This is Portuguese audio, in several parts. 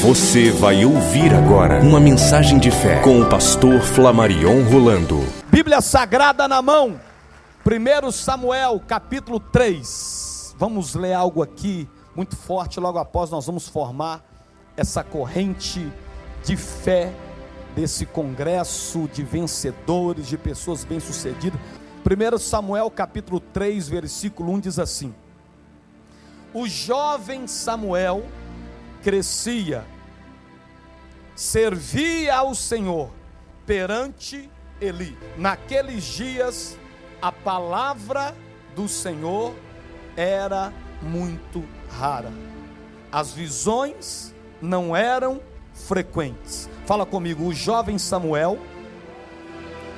Você vai ouvir agora uma mensagem de fé com o pastor Flamarion Rolando. Bíblia Sagrada na mão, 1 Samuel capítulo 3. Vamos ler algo aqui muito forte, logo após nós vamos formar essa corrente de fé desse congresso de vencedores, de pessoas bem-sucedidas. 1 Samuel capítulo 3, versículo 1 diz assim: o jovem Samuel crescia, servia ao Senhor perante Eli. Naqueles dias a palavra do Senhor era muito rara, as visões não eram frequentes. Fala comigo. O jovem Samuel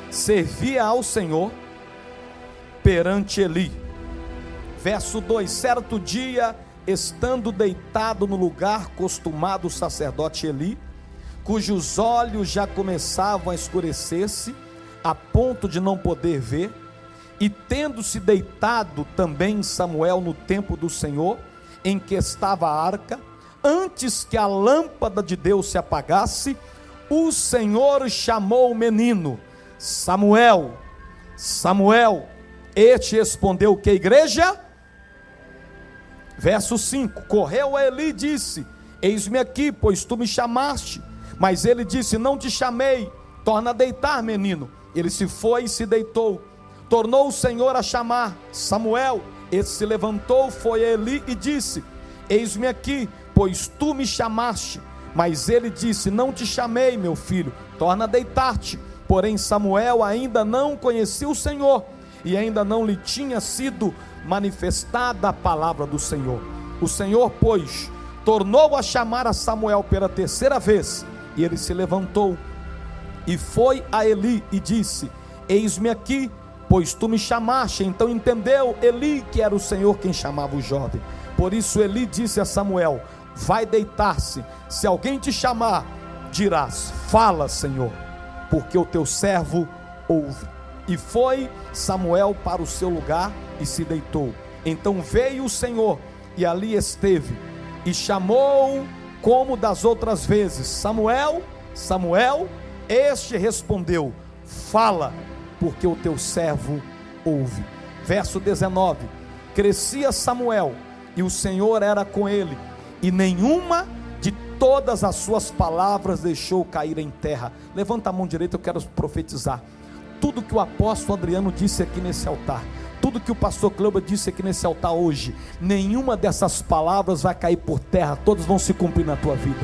servia ao Senhor perante Eli. Verso 2: certo dia, estando deitado no lugar costumado o sacerdote Eli, cujos olhos já começavam a escurecer-se, a ponto de não poder ver, e tendo-se deitado também Samuel no templo do Senhor, em que estava a arca, antes que a lâmpada de Deus se apagasse, o Senhor chamou o menino: Samuel, Samuel. Este respondeu o que, igreja? Verso 5: correu a Eli e disse: eis-me aqui, pois tu me chamaste. Mas ele disse: não te chamei, torna a deitar, menino. Ele se foi e se deitou. Tornou o Senhor a chamar: Samuel. Este se levantou, foi a Eli e disse: eis-me aqui, pois tu me chamaste. Mas ele disse: não te chamei, meu filho, torna a deitar-te. Porém Samuel ainda não conhecia o Senhor, e ainda não lhe tinha sido manifestada a palavra do Senhor. O Senhor, pois, tornou a chamar a Samuel pela terceira vez, e ele se levantou e foi a Eli e disse: eis-me aqui, pois tu me chamaste. Então entendeu Eli que era o Senhor quem chamava o jovem. Por isso Eli disse a Samuel: vai deitar-se, se alguém te chamar, dirás: fala, Senhor, porque o teu servo ouve. E foi Samuel para o seu lugar e se deitou. Então veio o Senhor e ali esteve, e chamou como das outras vezes: Samuel, Samuel. Este respondeu: fala, porque o teu servo ouve. Verso 19: crescia Samuel, e o Senhor era com ele, e nenhuma de todas as suas palavras deixou cair em terra. Levanta a mão direita, eu quero profetizar. Tudo que o apóstolo Adriano disse aqui nesse altar, tudo que o pastor Cleuba disse aqui nesse altar hoje, nenhuma dessas palavras vai cair por terra, todas vão se cumprir na tua vida.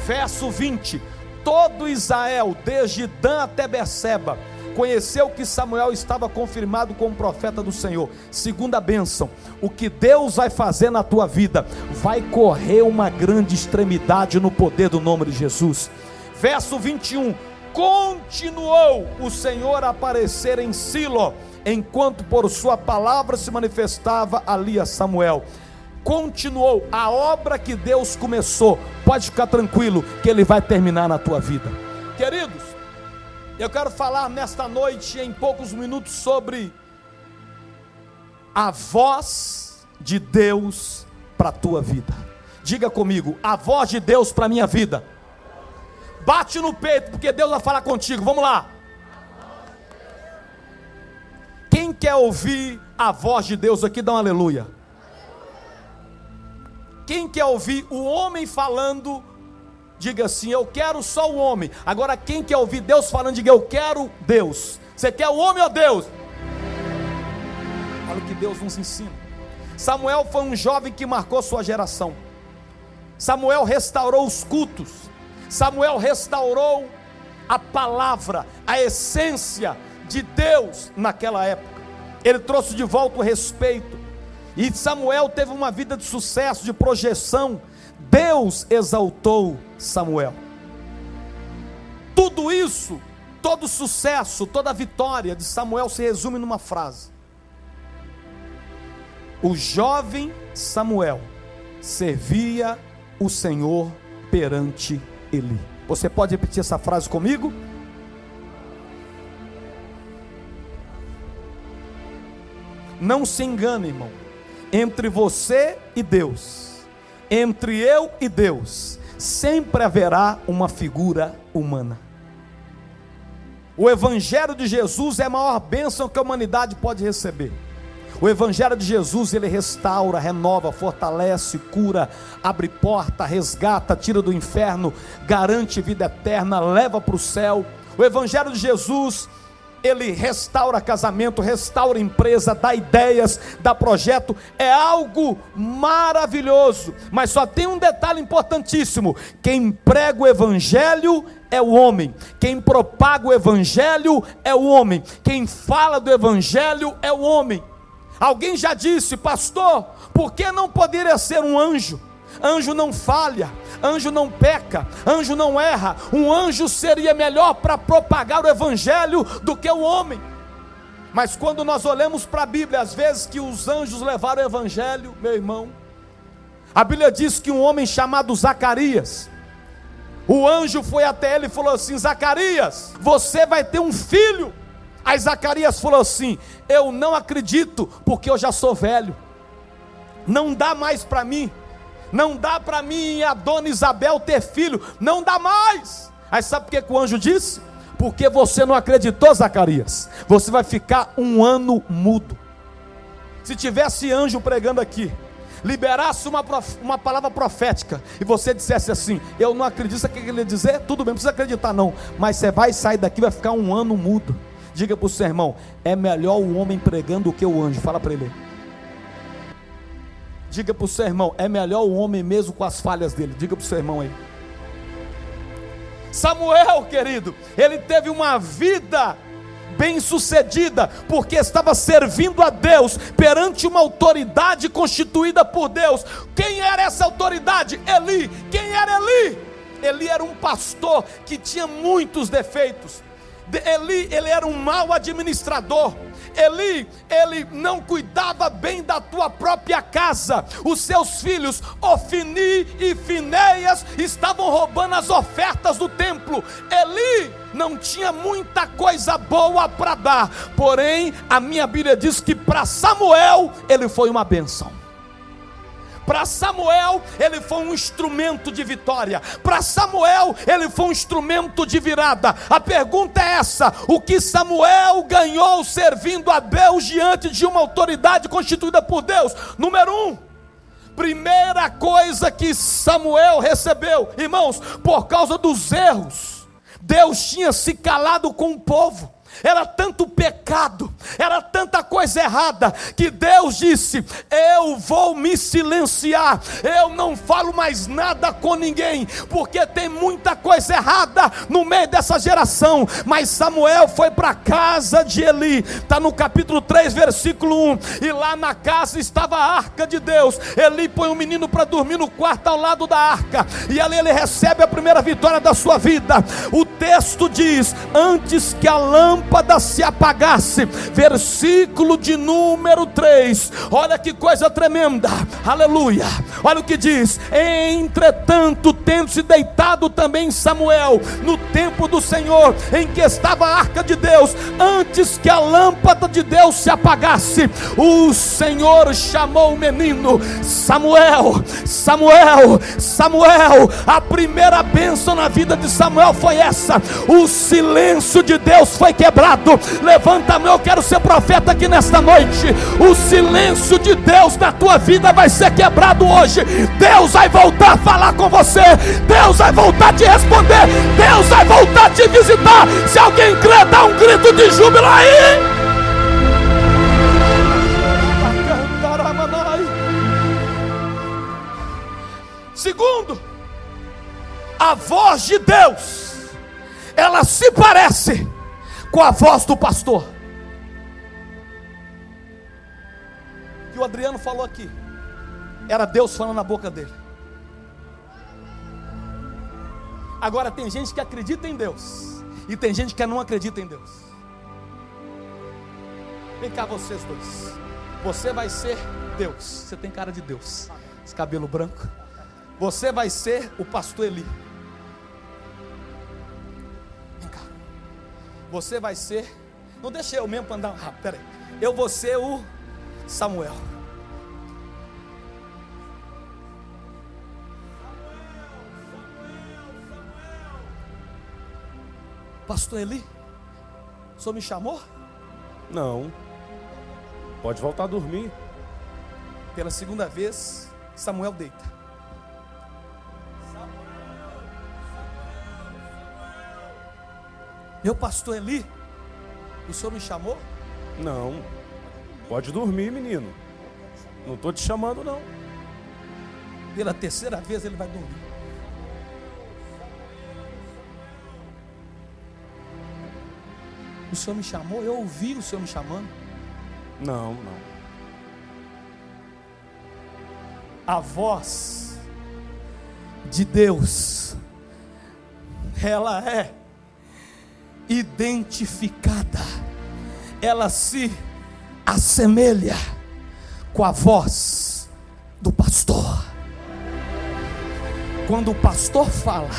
Verso 20: todo Israel, desde Dan até Berseba, conheceu que Samuel estava confirmado como profeta do Senhor. Segunda bênção: o que Deus vai fazer na tua vida, vai correr uma grande extremidade no poder do nome de Jesus. Verso 21: continuou o Senhor a aparecer em Silo, enquanto por sua palavra se manifestava ali a Samuel. Continuou a obra que Deus começou. Pode ficar tranquilo que Ele vai terminar na tua vida. Queridos, eu quero falar nesta noite, em poucos minutos, sobre a voz de Deus para a tua vida. Diga comigo: a voz de Deus para a minha vida. Bate no peito, porque Deus vai falar contigo. Vamos lá. Quem quer ouvir a voz de Deus aqui, dá um aleluia. Quem quer ouvir o homem falando, diga assim: eu quero só o homem. Agora quem quer ouvir Deus falando, diga: eu quero Deus. Você quer o homem ou Deus? Olha o que Deus nos ensina. Samuel foi um jovem que marcou sua geração. Samuel restaurou os cultos. Samuel restaurou a palavra, a essência de Deus naquela época. Ele trouxe de volta o respeito. E Samuel teve uma vida de sucesso, de projeção. Deus exaltou Samuel. Tudo isso, todo o sucesso, toda a vitória de Samuel se resume numa frase: o jovem Samuel servia o Senhor perante Eli. Você pode repetir essa frase comigo? Não se engane, irmão. Entre você e Deus, entre eu e Deus, sempre haverá uma figura humana. O Evangelho de Jesus é a maior bênção que a humanidade pode receber. O Evangelho de Jesus, ele restaura, renova, fortalece, cura, abre porta, resgata, tira do inferno, garante vida eterna, leva para o céu. O Evangelho de Jesus, ele restaura casamento, restaura empresa, dá ideias, dá projeto, é algo maravilhoso. Mas só tem um detalhe importantíssimo: quem prega o Evangelho é o homem, quem propaga o Evangelho é o homem, quem fala do Evangelho é o homem. Alguém já disse: pastor, por que não poderia ser um anjo? Anjo não falha, anjo não peca, anjo não erra. Um anjo seria melhor para propagar o Evangelho do que o homem. Mas quando nós olhamos para a Bíblia, às vezes que os anjos levaram o Evangelho, meu irmão, a Bíblia diz que um homem chamado Zacarias, o anjo foi até ele e falou assim: Zacarias, você vai ter um filho. Aí Zacarias falou assim: eu não acredito, porque eu já sou velho, não dá mais para mim, não dá para mim e a dona Isabel ter filho, não dá mais. Aí sabe por que o anjo disse? Porque você não acreditou, Zacarias, você vai ficar um ano mudo. Se tivesse anjo pregando aqui, liberasse uma palavra profética, e você dissesse assim: eu não acredito, sabe o que ele ia dizer? Tudo bem, não precisa acreditar não, mas você vai sair daqui, vai ficar um ano mudo. Diga para o seu irmão: é melhor o homem pregando do que o anjo. Fala para ele. Diga para o seu irmão: é melhor o homem mesmo com as falhas dele. Diga para o seu irmão aí. Samuel, querido, ele teve uma vida bem sucedida, porque estava servindo a Deus perante uma autoridade constituída por Deus. Quem era essa autoridade? Eli. Quem era Eli? Eli era um pastor que tinha muitos defeitos. Eli, ele era um mau administrador. Eli, ele não cuidava bem da tua própria casa. Os seus filhos, Ofni e Finéias, estavam roubando as ofertas do templo. Eli não tinha muita coisa boa para dar. Porém, a minha Bíblia diz que para Samuel, ele foi uma bênção. Para Samuel, ele foi um instrumento de vitória. Para Samuel, ele foi um instrumento de virada. A pergunta é essa: o que Samuel ganhou servindo a Deus diante de uma autoridade constituída por Deus? Número 1, primeira coisa que Samuel recebeu, irmãos, por causa dos erros, Deus tinha se calado com o povo. Era tanto pecado, era tanta coisa errada, que Deus disse: eu vou me silenciar, eu não falo mais nada com ninguém, porque tem muita coisa errada no meio dessa geração. Mas Samuel foi para a casa de Eli, está no capítulo 3, versículo 1, e lá na casa estava a arca de Deus. Eli põe um menino para dormir no quarto ao lado da arca, e ali ele recebe a primeira vitória da sua vida. O texto diz: antes que a lâmpada se apagasse, versículo de número 3, olha que coisa tremenda, aleluia, olha o que diz: entretanto, tendo se deitado também Samuel no templo do Senhor, em que estava a arca de Deus, antes que a lâmpada de Deus se apagasse, o Senhor chamou o menino: Samuel, Samuel, Samuel. A primeira bênção na vida de Samuel foi essa: o silêncio de Deus foi quebrado. Levanta a mão, eu quero ser profeta aqui nesta noite. O silêncio de Deus na tua vida vai ser quebrado hoje. Deus vai voltar a falar com você, Deus vai voltar a te responder, Deus vai voltar a te visitar. Se alguém crê, dá um grito de júbilo aí. Segundo, a voz de Deus, ela se parece com a voz do pastor. Que o Adriano falou aqui, era Deus falando na boca dele. Agora tem gente que acredita em Deus, e tem gente que não acredita em Deus. Vem cá vocês dois, você vai ser Deus. Você tem cara de Deus, esse cabelo branco. Você vai ser o pastor Eli. Você vai ser, não deixa eu mesmo para andar rápido, peraí. Eu vou ser o Samuel. Pastor Eli, o senhor me chamou? Não. Pode voltar a dormir. Pela segunda vez, Samuel deita. Meu pastor Eli, o senhor me chamou? Não. Pode dormir, menino. Não estou te chamando, não. Pela terceira vez ele vai dormir. O senhor me chamou? Eu ouvi o senhor me chamando. Não. A voz de Deus, ela é identificada, ela se assemelha com a voz do pastor. Quando o pastor fala,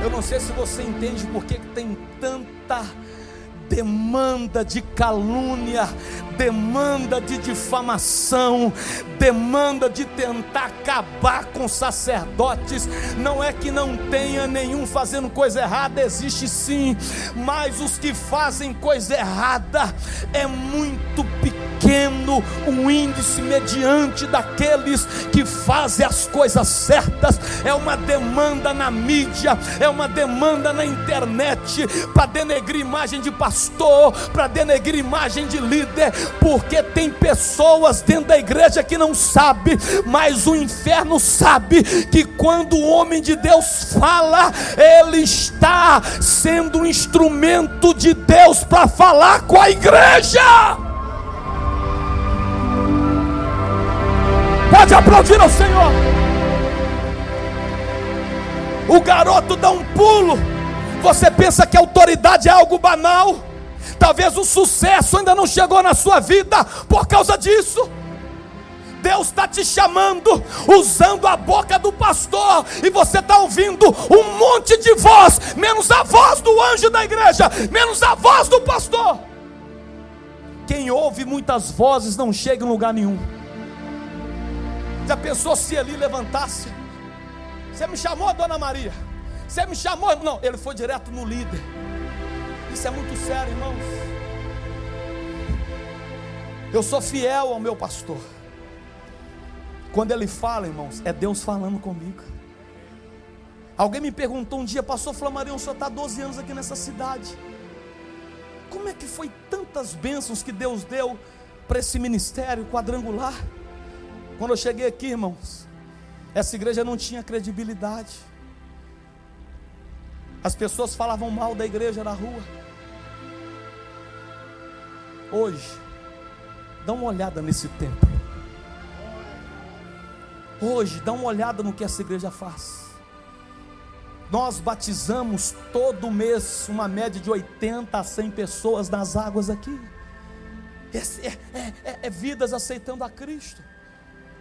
eu não sei se você entende por que tem tanta demanda de calúnia, demanda de difamação, demanda de tentar acabar com sacerdotes. Não é que não tenha nenhum fazendo coisa errada, existe sim, mas os que fazem coisa errada é muito pequeno o índice mediante daqueles que fazem as coisas certas. É uma demanda na mídia, é uma demanda na internet para denegrir imagem de pastor, para denegrir imagem de líder, porque tem pessoas dentro da igreja que não sabe, mas o inferno sabe que quando o homem de Deus fala, ele está sendo um instrumento de Deus para falar com a igreja. Pode aplaudir ao Senhor. O garoto dá um pulo. Você pensa que a autoridade é algo banal? Talvez o sucesso ainda não chegou na sua vida por causa disso. Deus está te chamando, usando a boca do pastor, e você está ouvindo um monte de voz, menos a voz do anjo da igreja, menos a voz do pastor. Quem ouve muitas vozes não chega em lugar nenhum. Já pensou se Eli levantasse? Você me chamou, dona Maria? Você me chamou? Não, ele foi direto no líder. Isso é muito sério, irmãos. Eu sou fiel ao meu pastor. Quando ele fala, irmãos, é Deus falando comigo. Alguém me perguntou um dia: pastor Flamarion, o senhor está há 12 anos aqui nessa cidade, como é que foi tantas bênçãos que Deus deu para esse ministério quadrangular? Quando eu cheguei aqui, irmãos, essa igreja não tinha credibilidade. As pessoas falavam mal da igreja na rua. Hoje, dá uma olhada nesse templo. Hoje, dá uma olhada no que essa igreja faz. Nós batizamos todo mês uma média de 80 a 100 pessoas nas águas aqui. É vidas aceitando a Cristo.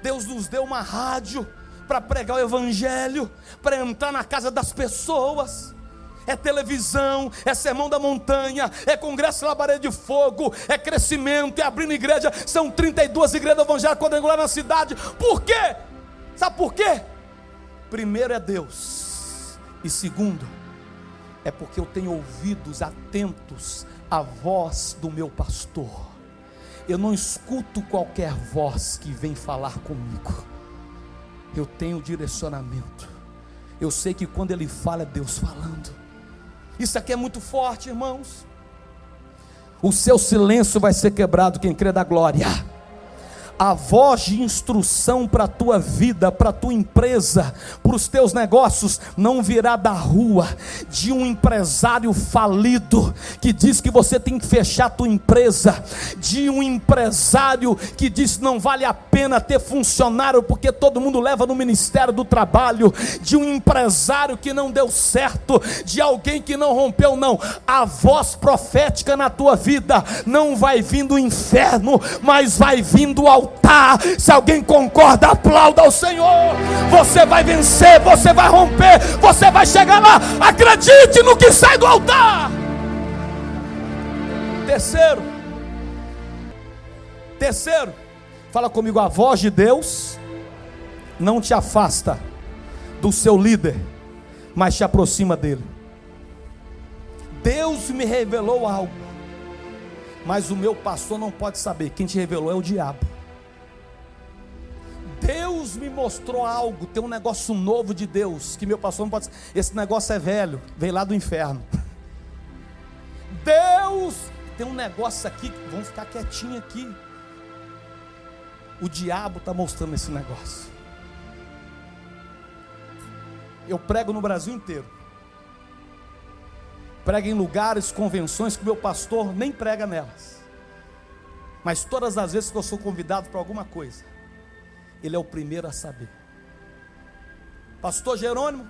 Deus nos deu uma rádio para pregar o evangelho, para entrar na casa das pessoas. É televisão, é sermão da montanha, é congresso Labareda de Fogo, é crescimento, é abrindo igreja. São 32 igrejas evangélicas quadrangulares na cidade. Por quê? Sabe por quê? Primeiro é Deus, e segundo, é porque eu tenho ouvidos atentos à voz do meu pastor. Eu não escuto qualquer voz que vem falar comigo. Eu tenho direcionamento. Eu sei que quando ele fala, é Deus falando. Isso aqui é muito forte, irmãos. O seu silêncio vai ser quebrado, quem crê da glória. A voz de instrução para a tua vida, para a tua empresa, para os teus negócios, não virá da rua, de um empresário falido, que diz que você tem que fechar a tua empresa, de um empresário que diz que não vale a pena ter funcionário, porque todo mundo leva no Ministério do Trabalho, de um empresário que não deu certo, de alguém que não rompeu, não. A voz profética na tua vida não vai vir do inferno, mas vai vir do altar. Se alguém concorda, aplauda ao Senhor. Você vai vencer, você vai romper, você vai chegar lá. Acredite no que sai do altar. Terceiro, fala comigo: a voz de Deus não te afasta do seu líder, mas te aproxima dele. Deus me revelou algo, mas o meu pastor não pode saber. Quem te revelou é o diabo. Deus me mostrou algo, tem um negócio novo de Deus, que meu pastor não pode saber. Esse negócio é velho, veio lá do inferno. Deus tem um negócio aqui, vamos ficar quietinho aqui. O diabo está mostrando esse negócio. Eu prego no Brasil inteiro. Prego em lugares, convenções que meu pastor nem prega nelas. Mas todas as vezes que eu sou convidado para alguma coisa, ele é o primeiro a saber. Pastor Jerônimo,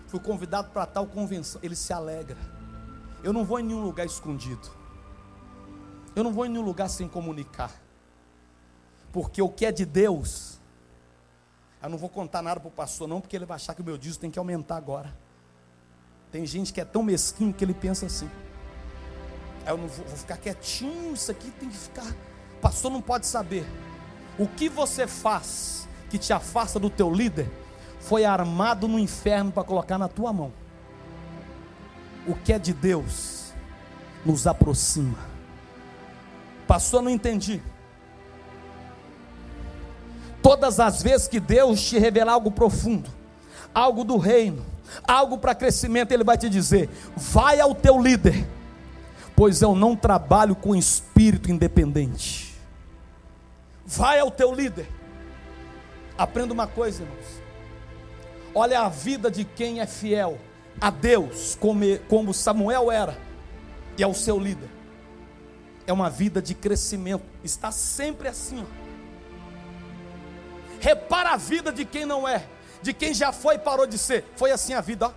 fui convidado para tal convenção. Ele se alegra. Eu não vou em nenhum lugar escondido. Eu não vou em nenhum lugar sem comunicar. Porque o que é de Deus, eu não vou contar nada para o pastor não, porque ele vai achar que o meu dízimo tem que aumentar agora. Tem gente que é tão mesquinho que ele pensa assim. Aí eu não vou ficar quietinho, isso aqui tem que ficar. O pastor não pode saber. O que você faz que te afasta do teu líder, foi armado no inferno para colocar na tua mão. O que é de Deus nos aproxima. Pastor, não entendi. Todas as vezes que Deus te revelar algo profundo, algo do reino, algo para crescimento, Ele vai te dizer: vai ao teu líder, pois eu não trabalho com espírito independente. Vai ao teu líder. Aprenda uma coisa, irmãos. Olha a vida de quem é fiel a Deus, como Samuel era, e ao seu líder. É uma vida de crescimento. Está sempre assim, ó. Repara a vida de quem não é, de quem já foi e parou de ser. Foi assim a vida, ó.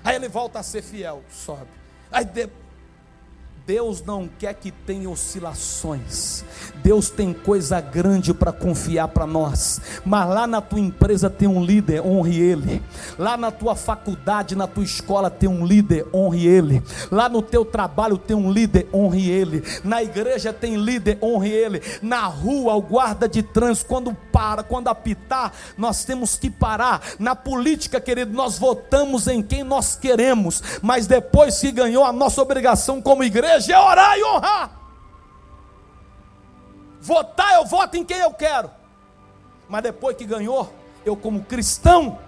Aí ele volta a ser fiel, sobe. Aí Deus não quer que tenha oscilações. Deus tem coisa grande para confiar para nós. Mas lá na tua empresa tem um líder, honre ele. Lá na tua faculdade, na tua escola tem um líder, honre ele. Lá no teu trabalho tem um líder, honre ele. Na igreja tem líder, honre ele. Na rua, o guarda de trânsito, quando apitar, nós temos que parar. Na política, querido, nós votamos em quem nós queremos, mas depois que ganhou, a nossa obrigação como igreja é orar e honrar. Votar, eu voto em quem eu quero, mas depois que ganhou, eu como cristão,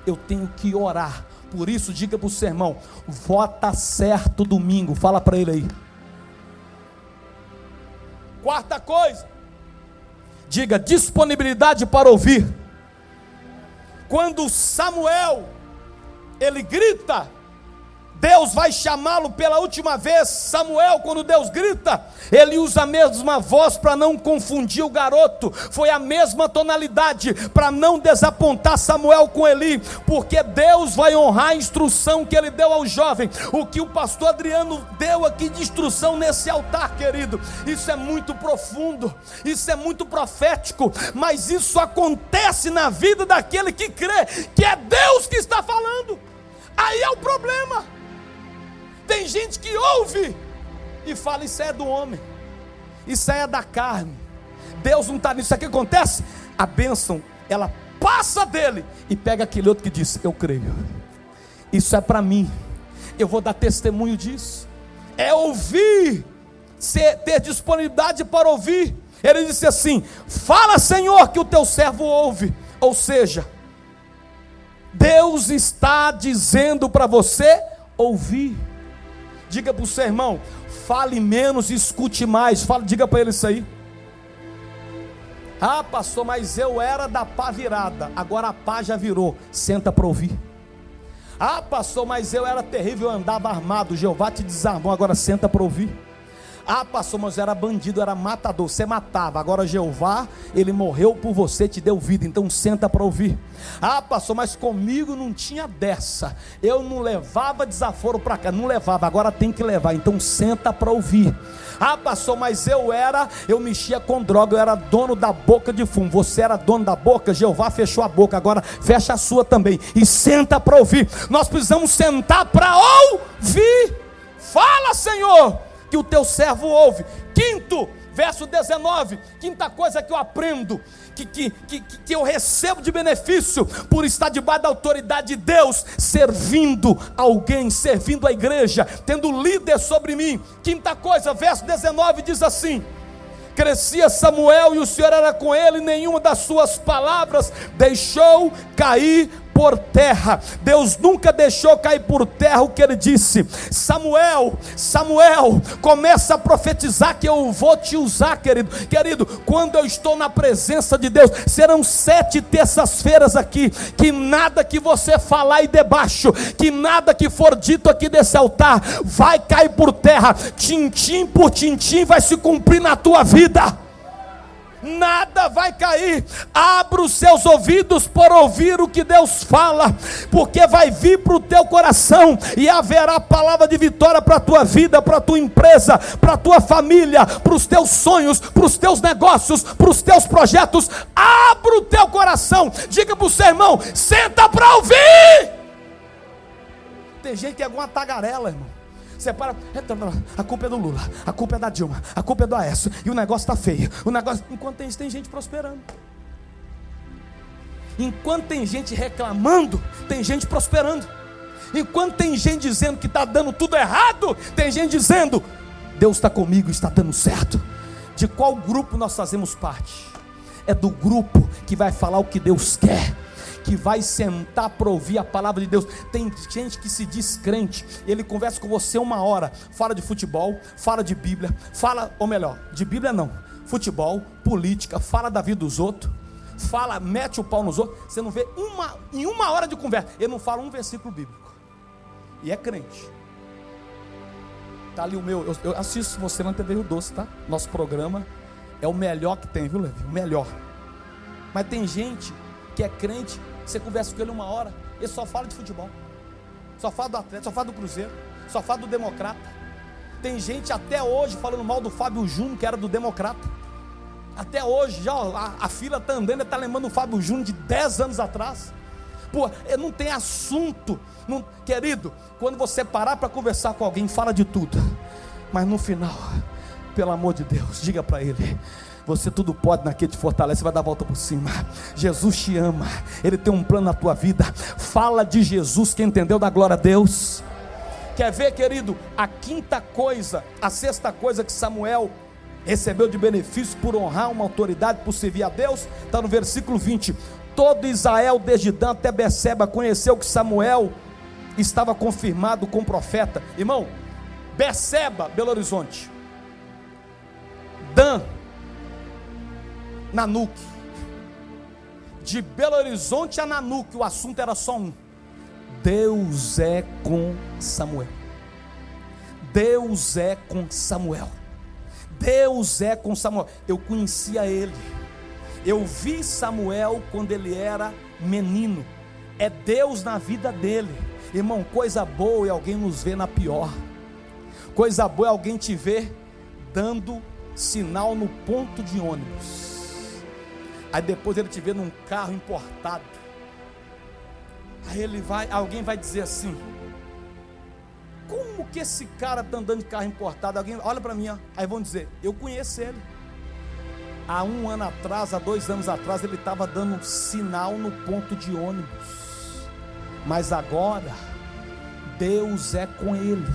eu tenho que orar. Por isso, diga para o seu irmão: vota certo domingo. Fala para ele aí. Quarta coisa, diga: disponibilidade para ouvir. Quando Samuel, ele grita, Deus vai chamá-lo pela última vez. Samuel, quando Deus grita, ele usa a mesma voz para não confundir o garoto. Foi a mesma tonalidade para não desapontar Samuel com Eli, porque Deus vai honrar a instrução que ele deu ao jovem. O que o pastor Adriano deu aqui de instrução nesse altar, querido, isso é muito profundo, isso é muito profético, mas isso acontece na vida daquele que crê que é Deus que está falando. Aí é o problema. Tem gente que ouve e fala: isso é do homem, isso é da carne, Deus não está nisso. Aqui acontece, a bênção, ela passa dele e pega aquele outro que diz: eu creio, isso é para mim, eu vou dar testemunho disso. É ouvir, ter disponibilidade para ouvir. Ele disse assim: fala, Senhor, que o teu servo ouve. Ou seja, Deus está dizendo para você ouvir. Diga para o seu irmão: fale menos e escute mais. Diga para ele isso aí. Ah, pastor, mas eu era da pá virada, agora a pá já virou. Senta para ouvir. Ah, pastor, mas eu era terrível, eu andava armado, Jeová te desarmou, agora senta para ouvir. Ah, pastor, mas eu era bandido, eu era matador, você matava, agora Jeová, ele morreu por você, te deu vida, então senta para ouvir. Ah, pastor, mas comigo não tinha dessa, eu não levava desaforo para cá, não levava, agora tem que levar, então senta para ouvir. Ah, pastor, mas eu mexia com droga, eu era dono da boca de fumo. Você era dono da boca, Jeová fechou a boca, agora fecha a sua também e senta para ouvir. Nós precisamos sentar para ouvir. Fala, Senhor, que o teu servo ouve. Quinto, Verso 19, quinta coisa que eu aprendo, que eu recebo de benefício por estar debaixo da autoridade de Deus, servindo alguém, servindo a igreja, tendo líder sobre mim. Quinta coisa, verso 19 diz assim: crescia Samuel e o Senhor era com ele, e nenhuma das suas palavras deixou cair por terra. Deus nunca deixou cair por terra o que ele disse. Samuel, começa a profetizar que eu vou te usar, querido, quando eu estou na presença de Deus. Serão 7 terças-feiras aqui, que nada que você falar aí debaixo, que nada que for dito aqui desse altar, vai cair por terra. Tintim por tintim vai se cumprir na tua vida. Nada vai cair. Abra os seus ouvidos por ouvir o que Deus fala, porque vai vir para o teu coração, e haverá palavra de vitória para a tua vida, para a tua empresa, para a tua família, para os teus sonhos, para os teus negócios, para os teus projetos. Abra o teu coração, diga para o seu irmão: senta para ouvir. Tem gente que é alguma tagarela, irmão. Você para, a culpa é do Lula, a culpa é da Dilma, a culpa é do Aécio, e o negócio está feio, enquanto tem gente prosperando. Enquanto tem gente reclamando, tem gente prosperando. Enquanto tem gente dizendo que está dando tudo errado, tem gente dizendo: Deus está comigo, está dando certo. De qual grupo nós fazemos parte? É do grupo que vai falar o que Deus quer, que vai sentar para ouvir a palavra de Deus. Tem gente que se diz crente, ele conversa com você 1 hora, fala de futebol, fala de Bíblia, de Bíblia não, futebol, política, fala da vida dos outros, mete o pau nos outros. Você não vê em 1 hora de conversa, ele não fala um versículo bíblico, e é crente. Tá ali o meu, eu assisto você na TV Rio Doce, tá? Nosso programa é o melhor que tem, viu, Levi? O melhor. Mas tem gente que é crente, você conversa com ele 1 hora, ele só fala de futebol, só fala do Atlético, só fala do Cruzeiro, só fala do Democrata. Tem gente até hoje falando mal do Fábio Júnior, que era do Democrata. Até hoje, já a fila está andando, está lembrando o Fábio Júnior de 10 anos atrás. Pô, não tem assunto, querido. Quando você parar para conversar com alguém, fala de tudo, mas no final, pelo amor de Deus, diga para ele: você tudo pode naquele que te fortalece, vai dar a volta por cima. Jesus te ama, Ele tem um plano na tua vida. Fala de Jesus, quem entendeu, dá glória a Deus. Quer ver, querido, a sexta coisa que Samuel recebeu de benefício por honrar uma autoridade, por servir a Deus, está no versículo 20. Todo Israel, desde Dan até Berseba, conheceu que Samuel estava confirmado como profeta. Irmão, Berseba, Belo Horizonte, Dan, Nanuque, de Belo Horizonte a Nanuque, o assunto era só um: Deus é com Samuel. Deus é com Samuel. Deus é com Samuel. Eu conhecia ele, eu vi Samuel quando ele era menino. É Deus na vida dele. Irmão, coisa boa é alguém nos ver na pior. Coisa boa é alguém te ver dando sinal no ponto de ônibus. Aí depois ele te vê num carro importado. Aí alguém vai dizer assim: como que esse cara está andando de carro importado? Alguém olha para mim, ó. Aí vão dizer: eu conheço ele. Há 1 ano atrás, há 2 anos atrás, ele estava dando sinal no ponto de ônibus. Mas agora, Deus é com ele,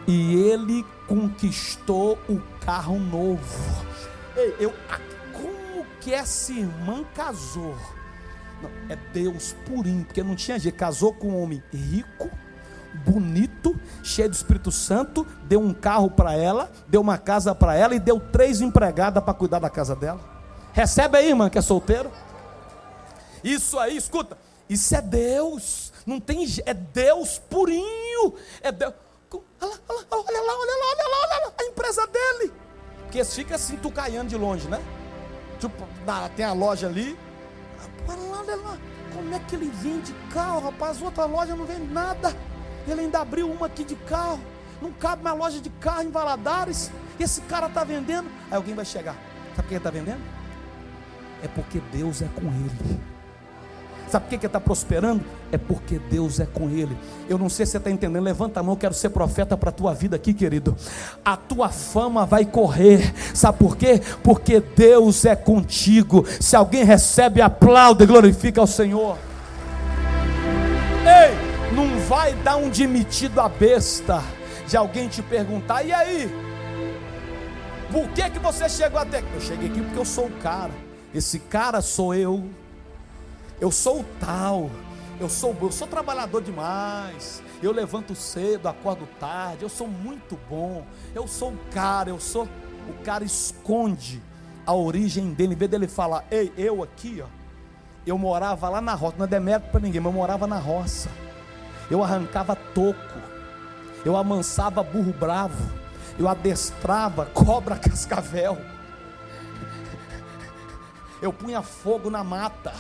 e ele conquistou o carro novo. Como que essa irmã casou? Não, é Deus purinho, porque não tinha jeito. Casou com um homem rico, bonito, cheio do Espírito Santo, deu um carro para ela, deu uma casa para ela e deu 3 empregadas para cuidar da casa dela. Recebe aí, irmã, que é solteiro. Isso aí, escuta, isso é Deus. Não tem, é Deus purinho. É Deus. Olha lá, a empresa dele. Porque fica assim, tucaiando de longe, né? Tipo, tem a loja ali. Olha lá, como é que ele vende carro, rapaz? Outra loja não vende nada. Ele ainda abriu uma aqui de carro. Não cabe mais loja de carro em Valadares. Esse cara está vendendo. Aí alguém vai chegar: sabe quem está vendendo? É porque Deus é com ele. Sabe por que ele está prosperando? É porque Deus é com ele. Eu não sei se você está entendendo. Levanta a mão, eu quero ser profeta para a tua vida aqui, querido. A tua fama vai correr. Sabe por quê? Porque Deus é contigo. Se alguém recebe, aplaude e glorifica ao Senhor. Ei, não vai dar um de metido à besta de alguém te perguntar: e aí? Por que você chegou até aqui? Eu cheguei aqui porque eu sou o cara. Esse cara sou eu. Eu sou o tal. Eu sou trabalhador demais. Eu levanto cedo, acordo tarde. Eu sou muito bom. Eu sou o cara. O cara esconde a origem dele. Em vez dele falar: ei, eu aqui, ó, eu morava lá na roça. Não é demérito para ninguém, mas eu morava na roça. Eu arrancava toco. Eu amansava burro bravo. Eu adestrava cobra cascavel. Eu punha fogo na mata.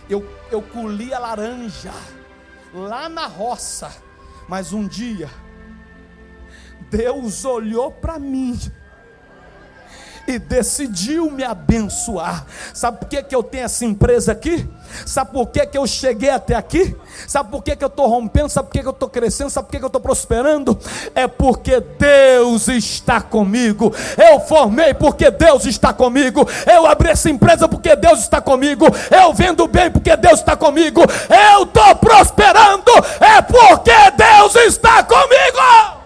Eu colhia laranja lá na roça. Mas um dia Deus olhou para mim e decidiu me abençoar. Sabe por que eu tenho essa empresa aqui? Sabe por que eu cheguei até aqui? Sabe por que eu estou rompendo? Sabe por que eu estou crescendo? Sabe por que eu estou prosperando? É porque Deus está comigo. Eu formei porque Deus está comigo. Eu abri essa empresa porque Deus está comigo. Eu vendo bem porque Deus está comigo. Eu estou prosperando é porque Deus está comigo.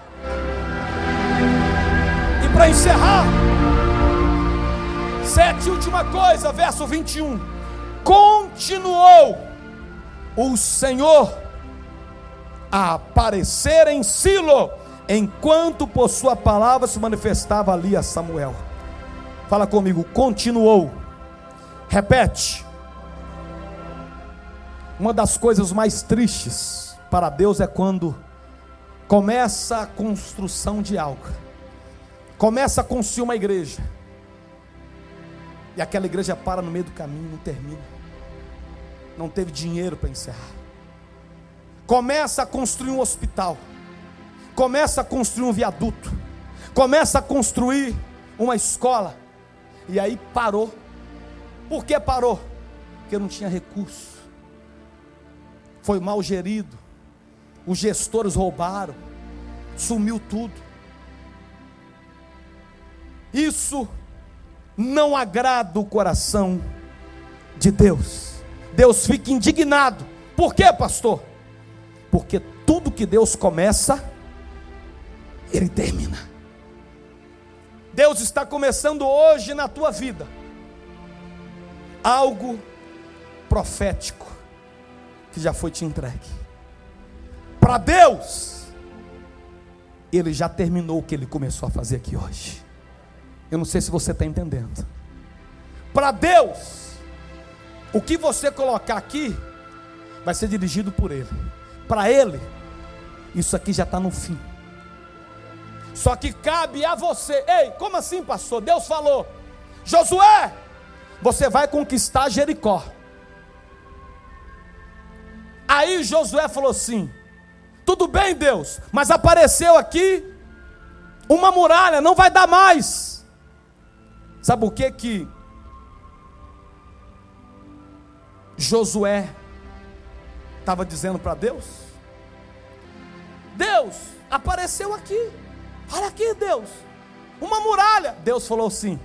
E para encerrar, 7, última coisa, verso 21. Continuou o Senhor a aparecer em Silo, enquanto por sua palavra se manifestava ali a Samuel. Fala comigo: continuou. Repete. Uma das coisas mais tristes para Deus é quando começa a construção de algo. Começa a construir uma igreja e aquela igreja para no meio do caminho, não termina. Não teve dinheiro para encerrar. Começa a construir um hospital. Começa a construir um viaduto. Começa a construir uma escola. E aí parou. Por que parou? Porque não tinha recurso. Foi mal gerido. Os gestores roubaram. Sumiu tudo. Isso não agrada o coração de Deus. Deus fica indignado. Por quê, pastor? Porque tudo que Deus começa, Ele termina. Deus está começando hoje na tua vida algo profético que já foi te entregue. Para Deus, Ele já terminou o que Ele começou a fazer aqui hoje. Eu não sei se você está entendendo. Para Deus, o que você colocar aqui vai ser dirigido por Ele. Para Ele, isso aqui já está no fim. Só que cabe a você. Ei, como assim, pastor? Deus falou: Josué, você vai conquistar Jericó. Aí Josué falou assim: tudo bem, Deus, mas apareceu aqui uma muralha, não vai dar mais. Sabe o que Josué estava dizendo para Deus? Deus, apareceu aqui. Olha aqui, Deus, uma muralha. Deus falou assim: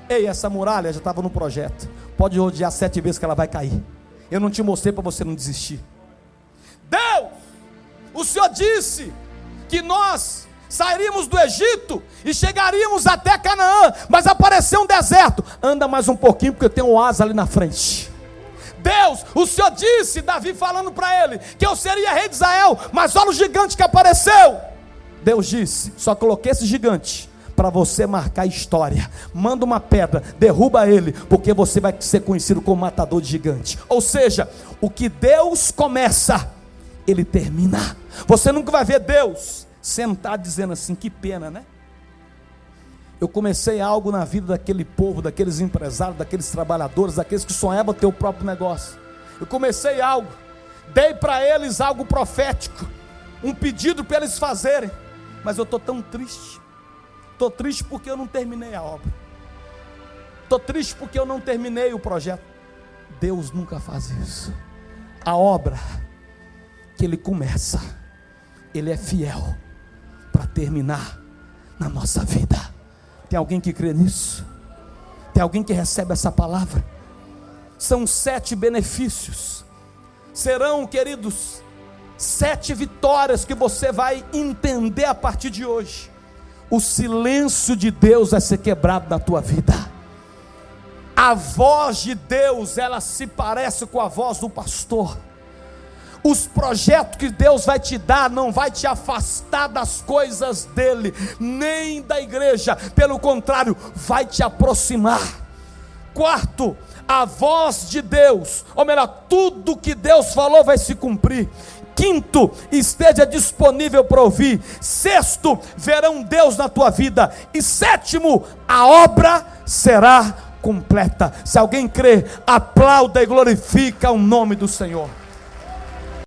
ei, essa muralha já estava no projeto. Pode rodear 7 vezes que ela vai cair. Eu não te mostrei para você não desistir. Deus, o Senhor disse que nós sairíamos do Egito e chegaríamos até Canaã, mas apareceu um deserto. Anda mais um pouquinho porque tem um oásis ali na frente. Deus, o Senhor disse, Davi falando para ele, que eu seria rei de Israel, mas olha o gigante que apareceu. Deus disse: só coloquei esse gigante para você marcar a história. Manda uma pedra, derruba ele, porque você vai ser conhecido como matador de gigante. Ou seja, o que Deus começa, Ele termina. Você nunca vai ver Deus sentado dizendo assim: que pena, né? Eu comecei algo na vida daquele povo, daqueles empresários, daqueles trabalhadores, daqueles que sonhavam ter o próprio negócio. Eu comecei algo, dei para eles algo profético, um pedido para eles fazerem, mas eu estou tão triste. Estou triste porque eu não terminei a obra. Estou triste porque eu não terminei o projeto. Deus nunca faz isso. A obra que Ele começa, Ele é fiel para terminar na nossa vida. Tem alguém que crê nisso? Tem alguém que recebe essa palavra? São 7 benefícios. Serão, queridos, 7 vitórias que você vai entender a partir de hoje. O silêncio de Deus vai ser quebrado na tua vida. A voz de Deus, ela se parece com a voz do pastor. Os projetos que Deus vai te dar não vai te afastar das coisas dele, nem da igreja, pelo contrário, vai te aproximar. Quarto, a voz de Deus, ou melhor, tudo que Deus falou vai se cumprir. Quinto, esteja disponível para ouvir. Sexto, verão Deus na tua vida. E sétimo, a obra será completa. Se alguém crê, aplauda e glorifica o nome do Senhor.